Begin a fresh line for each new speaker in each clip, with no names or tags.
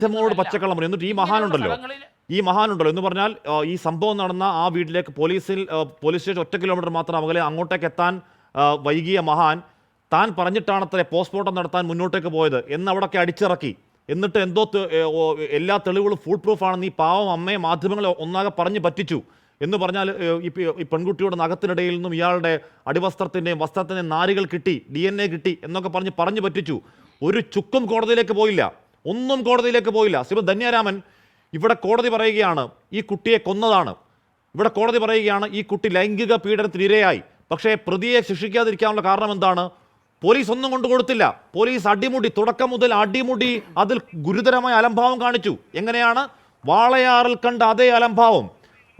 മാധ്യമങ്ങളോട് പച്ചക്കള്ളം പറയും. എന്നിട്ട് ഈ മഹാനുണ്ടല്ലോ എന്ന് പറഞ്ഞാൽ ഈ സംഭവം നടന്ന ആ വീട്ടിലേക്ക് പോലീസ് സ്റ്റേഷൻ 1 കിലോമീറ്റർ മാത്രം അകലെ അങ്ങോട്ടേക്ക് എത്താൻ വൈകിയ മഹാൻ താൻ പറഞ്ഞിട്ടാണത്രേ പോസ്റ്റ്മോർട്ടം നടത്താൻ മുന്നോട്ടേക്ക് പോയത് എന്ന് അവിടെയൊക്കെ അടിച്ചിറക്കി. എന്നിട്ട് എന്തോ എല്ലാ തെളിവുകളും ഫുൾ പ്രൂഫ് ആണെന്ന് ഈ പാവം അമ്മയെ മാധ്യമങ്ങളെ ഒന്നാകെ പറഞ്ഞു പറ്റിച്ചു എന്ന് പറഞ്ഞാൽ ഈ പെൺകുട്ടിയുടെ നഖത്തിനിടയിൽ നിന്നും ഇയാളുടെ അടിവസ്ത്രത്തിൻ്റെയും വസ്ത്രത്തിൻ്റെയും നാരുകൾ കിട്ടി, DNA കിട്ടി എന്നൊക്കെ പറഞ്ഞു പറ്റിച്ചു. ഒരു ചുക്കും കോടതിയിലേക്ക് പോയില്ല, ഒന്നും കോടതിയിലേക്ക് പോയില്ല. ശ്രീമതി ധന്യാരാമൻ, ഇവിടെ കോടതി പറയുകയാണ് ഈ കുട്ടിയെ കൊന്നതാണ്. ഇവിടെ കോടതി പറയുകയാണ് ഈ കുട്ടി ലൈംഗിക പീഡനത്തിന് ഇരയായി. പക്ഷേ പ്രതിയെ ശിക്ഷിക്കാതിരിക്കാനുള്ള കാരണം എന്താണ്? പോലീസ് ഒന്നും കൊണ്ട് കൊടുത്തില്ല. പോലീസ് അടിമുടി, തുടക്കം മുതൽ അടിമുടി അതിൽ ഗുരുതരമായ അലംഭാവം കാണിച്ചു. എങ്ങനെയാണ്? വാളയാറിൽ കണ്ട അതേ അലംഭാവം.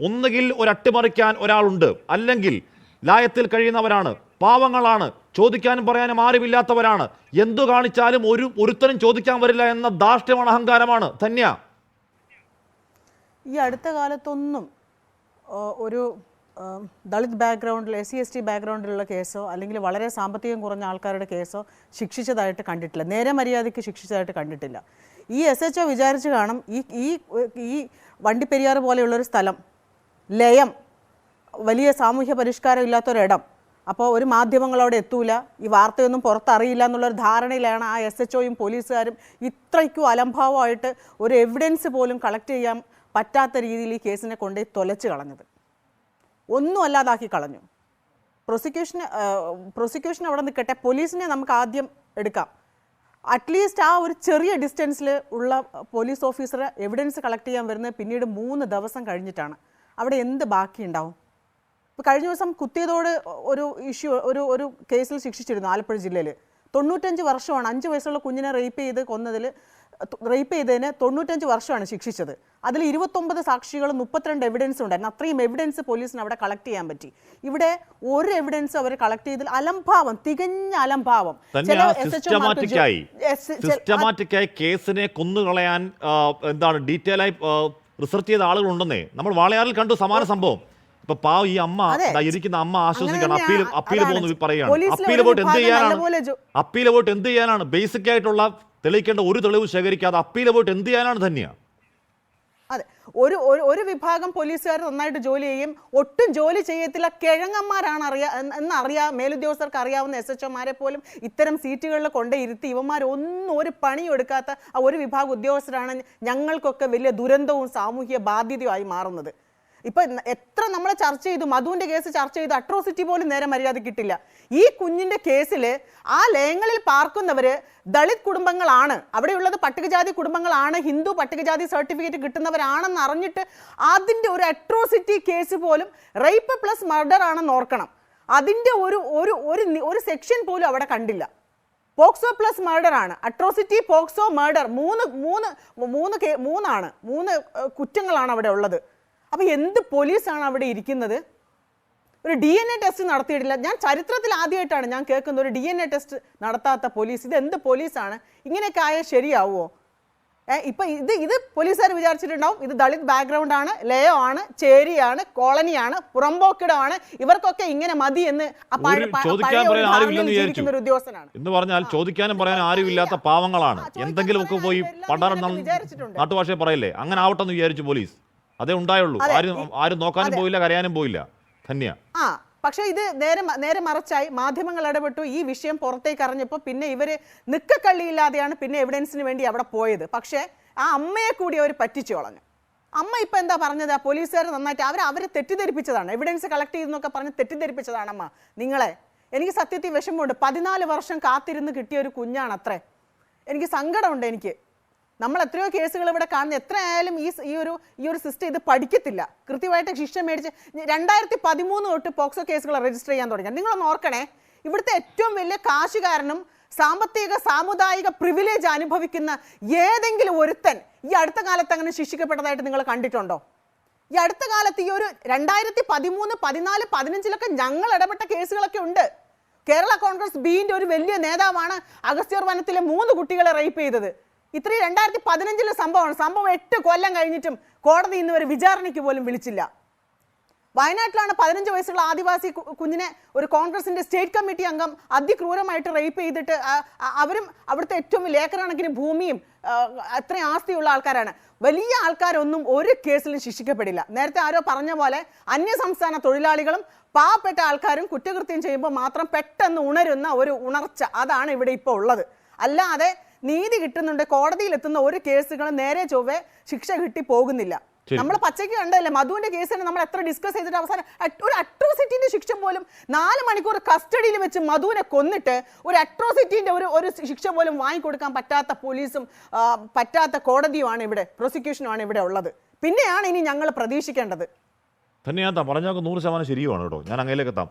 ഒന്നുകിൽ ഒരു അട്ടിമറിക്കാൻ ഒരാളുണ്ട്, അല്ലെങ്കിൽ ലായത്തിൽ കഴിയുന്നവരാണ്, പാവങ്ങളാണ്, ചോദിക്കാനും പറയാനും ആരുമില്ലാത്തവരാണ്, എന്തു കാണിച്ചാലും ഒരുത്തരും ചോദിക്കാൻ വരില്ല എന്ന ധാർഷ്ട്യമാണ്, അഹങ്കാരമാണ്. ധന്യ,
ഈ അടുത്ത കാലത്തൊന്നും ഒരു ദളിത് ബാക്ക്ഗ്രൗണ്ടിൽ SC/ST ബാക്ക്ഗ്രൗണ്ടിലുള്ള കേസോ അല്ലെങ്കിൽ വളരെ സാമ്പത്തികം കുറഞ്ഞ ആൾക്കാരുടെ കേസോ ശിക്ഷിച്ചതായിട്ട് കണ്ടിട്ടില്ല, നേരെ മര്യാദയ്ക്ക് ശിക്ഷിച്ചതായിട്ട് കണ്ടിട്ടില്ല. ഈ SHO വിചാരിച്ച് കാണും ഈ വണ്ടിപ്പെരിയാർ പോലെയുള്ളൊരു സ്ഥലം, ലയം, വലിയ സാമൂഹ്യ പരിഷ്കാരം ഇല്ലാത്തൊരിടം, അപ്പോൾ ഒരു മാധ്യമങ്ങളവിടെ എത്തൂല, ഈ വാർത്തയൊന്നും പുറത്തറിയില്ല എന്നുള്ളൊരു ധാരണയിലാണ് ആ SHOയും പോലീസുകാരും ഇത്രയ്ക്കും അലംഭാവമായിട്ട് ഒരു എവിഡൻസ് പോലും കളക്ട് ചെയ്യാൻ പറ്റാത്ത രീതിയിൽ ഈ കേസിനെ കൊണ്ടുപോയി തൊലച്ച് കളഞ്ഞത്. ഒന്നും അല്ലാതാക്കി കളഞ്ഞു. പ്രോസിക്യൂഷൻ അവിടെ നിൽക്കട്ടെ, പോലീസിനെ നമുക്ക് ആദ്യം എടുക്കാം. അറ്റ്ലീസ്റ്റ് ആ ഒരു ചെറിയ ഡിസ്റ്റൻസിൽ ഉള്ള പോലീസ് ഓഫീസർ എവിഡൻസ് കളക്ട് ചെയ്യാൻ വരുന്നത് പിന്നീട് 3 ദിവസം കഴിഞ്ഞിട്ടാണ്. അവിടെ എന്ത് ബാക്കിയുണ്ടാവും? ഇപ്പോൾ കഴിഞ്ഞ ദിവസം കുത്തിയതോട് ഒരു കേസിൽ ശിക്ഷിച്ചിരുന്നു ആലപ്പുഴ ജില്ലയിൽ. 95 വർഷമാണ് 5 വയസ്സുള്ള കുഞ്ഞിനെ റേപ്പ് ചെയ്തതിന് 95 വർഷമാണ് ശിക്ഷിച്ചത്. അതിൽ 29 സാക്ഷികളും 32 എവിഡൻസ് ഉണ്ടായിരുന്നു. അത്രയും എവിഡൻസ് പോലീസിന് അവിടെ കളക്ട് ചെയ്യാൻ പറ്റി. ഇവിടെ ഒരു എവിഡൻസ് അവർ കളക്ട് ചെയ്തതിൽ അലംഭാവം, തികഞ്ഞ അലംഭാവം.
സിസ്റ്റമാറ്റിക്കായി കേസിനെ കൊന്നുകളയാൻ എന്താണ് ഡീറ്റെയിൽ ആയി റിസർച്ച് ചെയ്ത ആളുകളുണ്ടെന്നേ. നമ്മൾ വാളയാറിൽ കണ്ടു സമാന സംഭവം. ഇപ്പൊ പാവം ഈ അമ്മ ഇരിക്കുന്ന അമ്മ ആശ്വസിക്കണം. അപ്പീൽ പോകുന്നു പറയുകയാണ്. അപ്പീൽ പോയിട്ട് എന്ത് ചെയ്യാനാണ്? ബേസിക് ആയിട്ടുള്ള തെളിയിക്കേണ്ട ഒരു തെളിവ് ശേഖരിക്കാതെ അപ്പീൽ പോയിട്ട് എന്ത് ചെയ്യാനാണ് ധന്യ?
അതെ, ഒരു വിഭാഗം പോലീസുകാർ നന്നായിട്ട് ജോലി ചെയ്യും, ഒട്ടും ജോലി ചെയ്യത്തില്ല, കിഴങ്ങന്മാരാണ് മേലുദ്യോഗസ്ഥർക്ക് അറിയാവുന്ന SHOമാരെ പോലും ഇത്തരം സീറ്റുകളിൽ കൊണ്ടേ ഇരുത്തി ഇവന്മാരൊന്നും ഒരു പണിയും എടുക്കാത്ത ആ ഒരു വിഭാഗം ഉദ്യോഗസ്ഥരാണ് ഞങ്ങൾക്കൊക്കെ വലിയ ദുരന്തവും സാമൂഹ്യ ബാധ്യതയുമായി മാറുന്നത്. ഇപ്പം എത്ര നമ്മൾ ചർച്ച ചെയ്തു, മധുവിൻ്റെ കേസ് ചർച്ച ചെയ്തു, അട്രോസിറ്റി പോലും നേരെ മര്യാദ കിട്ടില്ല. ഈ കുഞ്ഞിൻ്റെ കേസിൽ ആ ലയങ്ങളിൽ പാർക്കുന്നവർ ദളിത് കുടുംബങ്ങളാണ്, അവിടെയുള്ളത് പട്ടികജാതി കുടുംബങ്ങളാണ്, ഹിന്ദു പട്ടികജാതി സർട്ടിഫിക്കറ്റ് കിട്ടുന്നവരാണെന്ന് അറിഞ്ഞിട്ട് അതിൻ്റെ ഒരു അട്രോസിറ്റി കേസ് പോലും റേപ്പ് പ്ലസ് മർഡർ ആണെന്ന് ഓർക്കണം. അതിൻ്റെ ഒരു സെക്ഷൻ പോലും അവിടെ കണ്ടില്ല. പോക്സോ പ്ലസ് മർഡർ ആണ്. അട്രോസിറ്റി, പോക്സോ, മർഡർ മൂന്ന് കുറ്റങ്ങളാണ് അവിടെ ഉള്ളത്. അപ്പോൾ എന്ത് പോലീസാണ് അവിടെ ഇരിക്കുന്നത്? ഒരു DNA ടെസ്റ്റ് നടത്തിയിട്ടില്ല. ഞാൻ ചരിത്രത്തിൽ ആദ്യമായിട്ടാണ് ഞാൻ കേൾക്കുന്നത് ഒരു DNA ടെസ്റ്റ് നടത്താത്ത പോലീസ്. ഇത് എന്ത് പോലീസാണ്? ഇങ്ങനെയൊക്കെ ആയാൽ ശരിയാവുമോ? ഇപ്പം ഇത് പോലീസുകാർ വിചാരിച്ചിട്ടുണ്ടാവും ഇത് ദളിത് ബാക്ക്ഗ്രൗണ്ട് ആണ്, ലയോ ആണ്, ചേരിയാണ്, കോളനിയാണ്, പുറമ്പോക്കിടമാണ്, ഇവർക്കൊക്കെ ഇങ്ങനെ മതി എന്ന് ഒരു ഉദ്യോഗസ്ഥനാണ്
എന്ന് പറഞ്ഞാൽ ചോദിക്കാനും പറയാനും ആരുമില്ലാത്ത പാവങ്ങളാണ്. എന്തെങ്കിലുമൊക്കെ പോയി നാട്ടുഭാഷയെ പറയില്ലേ, അങ്ങനെ ആവട്ടെ എന്ന് വിചാരിച്ചു പോലീസ്. അതേ ഉണ്ടായുള്ളൂ. ആരും നോക്കാനും പോയില്ല, കരയാനും പോയില്ല. ധന്യ,
പക്ഷേ ഇത് നേരെ മറിച്ചായി മാധ്യമങ്ങൾ ഇടപെട്ടു. ഈ വിഷയം പുറത്തേക്ക് അറിഞ്ഞപ്പോൾ പിന്നെ ഇവര് നിക്കക്കള്ളിയില്ലാതെയാണ് പിന്നെ എവിഡൻസിന് വേണ്ടി അവിടെ പോയത്. പക്ഷേ ആ അമ്മയെ കൂടി അവർ പറ്റിച്ചു കളഞ്ഞു. അമ്മ ഇപ്പം എന്താ പറഞ്ഞത്? പോലീസുകാർ നന്നായിട്ട് അവരെ തെറ്റിദ്ധരിപ്പിച്ചതാണ്, എവിഡൻസ് കളക്ട് ചെയ്തെന്നൊക്കെ പറഞ്ഞ് തെറ്റിദ്ധരിപ്പിച്ചതാണ് അമ്മ നിങ്ങളെ. എനിക്ക് സത്യത്തിൽ വിഷമമുണ്ട്. 14 വർഷം കാത്തിരുന്ന് കിട്ടിയ ഒരു കുഞ്ഞാണ് അത്രേ. എനിക്ക് സങ്കടമുണ്ട്. നമ്മൾ എത്രയോ കേസുകൾ ഇവിടെ കാണുന്നത്, എത്രയായാലും ഈ ഒരു സിസ്റ്റം ഇത് പഠിക്കത്തില്ല. കൃത്യമായിട്ട് ശിക്ഷ മേടിച്ച് 2013 തൊട്ട് പോക്സോ കേസുകൾ രജിസ്റ്റർ ചെയ്യാൻ തുടങ്ങി. നിങ്ങളൊന്ന് ഓർക്കണേ, ഇവിടുത്തെ ഏറ്റവും വലിയ കാശുകാരനും സാമ്പത്തിക സാമുദായിക പ്രിവിലേജ് അനുഭവിക്കുന്ന ഏതെങ്കിലും ഒരുത്തൻ ഈ അടുത്ത കാലത്ത് അങ്ങനെ ശിക്ഷിക്കപ്പെട്ടതായിട്ട് നിങ്ങൾ കണ്ടിട്ടുണ്ടോ? ഈ അടുത്ത കാലത്ത് ഈ ഒരു 2013, 14, 15 ഞങ്ങൾ ഇടപെട്ട കേസുകളൊക്കെ ഉണ്ട്. കേരള കോൺഗ്രസ് ബിന്റെ ഒരു വലിയ നേതാവാണ് അഗസ്ത്യർ വനത്തിലെ 3 കുട്ടികളെ റേപ്പ് ചെയ്തത്. ഇത്രയും 2015 സംഭവമാണ്. സംഭവം 8 കൊല്ലം കഴിഞ്ഞിട്ടും കോടതി ഇന്ന് വരെ വിചാരണയ്ക്ക് പോലും വിളിച്ചില്ല. വയനാട്ടിലാണ് 15 വയസ്സുള്ള ആദിവാസി കുഞ്ഞിനെ ഒരു കോൺഗ്രസിന്റെ സ്റ്റേറ്റ് കമ്മിറ്റി അംഗം അതിക്രൂരമായിട്ട് റേപ്പ് ചെയ്തിട്ട് അവരും അവിടുത്തെ ഏറ്റവും വലിയ ഏക്കറണക്കിന് ഭൂമിയും അത്രയും ആസ്തിയുള്ള ആൾക്കാരാണ്. വലിയ ആൾക്കാരൊന്നും ഒരു കേസിലും ശിക്ഷിക്കപ്പെടില്ല. നേരത്തെ ആരോ പറഞ്ഞ പോലെ അന്യസംസ്ഥാന തൊഴിലാളികളും പാവപ്പെട്ട ആൾക്കാരും കുറ്റകൃത്യം ചെയ്യുമ്പോൾ മാത്രം പെട്ടെന്ന് ഉണരുന്ന ഒരു ഉണർച്ച, അതാണ് ഇവിടെ ഇപ്പോൾ ഉള്ളത്. അല്ലാതെ നീതി കിട്ടുന്നുണ്ട്, കോടതിയിൽ എത്തുന്ന ഒരു കേസുകളും നേരെ ചൊവ്വേ ശിക്ഷ കിട്ടി പോകുന്നില്ല. നമ്മൾ പച്ചയ്ക്ക് കണ്ടല്ലേ മധുവിന്റെ കേസിന് നമ്മൾ എത്ര ഡിസ്കസ് ചെയ്തിട്ട് അവസാനം ഒരു അട്രോസിറ്റിന്റെ ശിക്ഷ പോലും 4 മണിക്കൂർ കസ്റ്റഡിയിൽ വെച്ച് മധുവിനെ കൊന്നിട്ട് ഒരു അട്രോസിറ്റിന്റെ ഒരു ശിക്ഷ പോലും വാങ്ങിക്കൊടുക്കാൻ പറ്റാത്ത പോലീസും പറ്റാത്ത കോടതിയുമാണ് ഇവിടെ, പ്രോസിക്യൂഷനുമാണ് ഇവിടെ ഉള്ളത്. പിന്നെയാണ് ഇനി ഞങ്ങൾ പ്രതീക്ഷിക്കേണ്ടത്.
ധന്യനാഥ പറഞ്ഞാൽ 100% ശരിയുമാണ് കേട്ടോ. ഞാൻ അങ്ങയിലേക്ക് എത്താം.